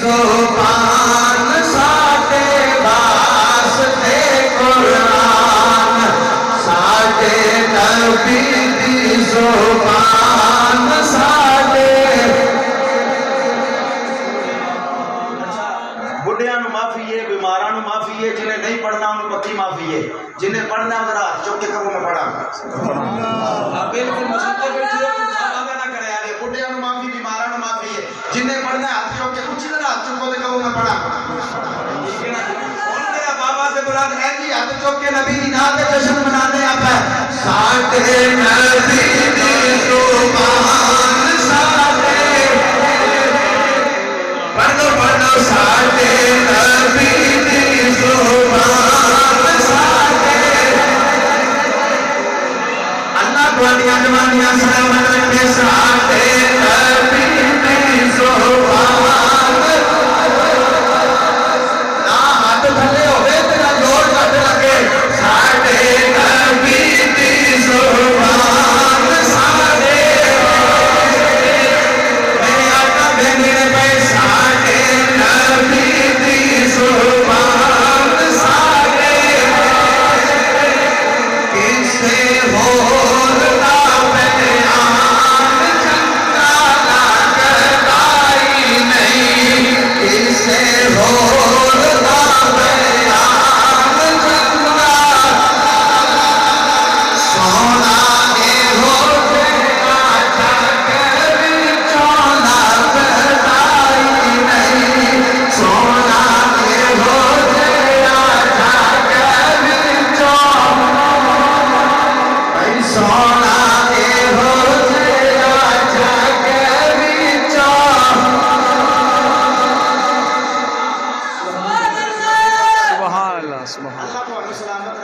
ज़ुबान साडे वास्ते कुरान, साडे नबी दी ज़ुबान साडे। बुढ़िया माफी है, बीमारा माफी है, जिन्हें नहीं पढ़ना उन्हें पक्की माफी है, जिन्हें पढ़ना अगर हाथ चुक के कहो मैं पढ़ा बिल्कुल मसले बैठे हो ना करे यार। बुढ़िया माफी, बीमारा माफी है, जिन्हें पढ़ना हाथ चुक के कुछ ना हाथ चुको तो कहो मैं पढ़ा। बाबा से बुला है जी हाथ चुक के नबी की नात के जश्न मनाने आप है। साडे नबी दी ज़ुबान साडे, पढ़ो पढ़ो साडे नबी दी ज़ुबान साडे। अल्लाह तुहाडियां जवानियां सलामत रखे। साडे नबी दी ज़ुबान, ना हाथ थले होवे ते ना जोर घट लगे। साडे नबी दी ज़ुबान साडे, मेरे आका भेजने पे साडे नबी दी ज़ुबान साडे। किसे होर दा बयान चंगा लगदा ही नहीं, किसे होर दा बयान चंगा। सोना एहो जिहा जग विचों लगदा ही नहीं, सोना एहो जिहा जग विचों। सोना एहो जिहा जग विचों। सुभान अल्लाह, सुभान अल्लाह। अल्लाह को सलामत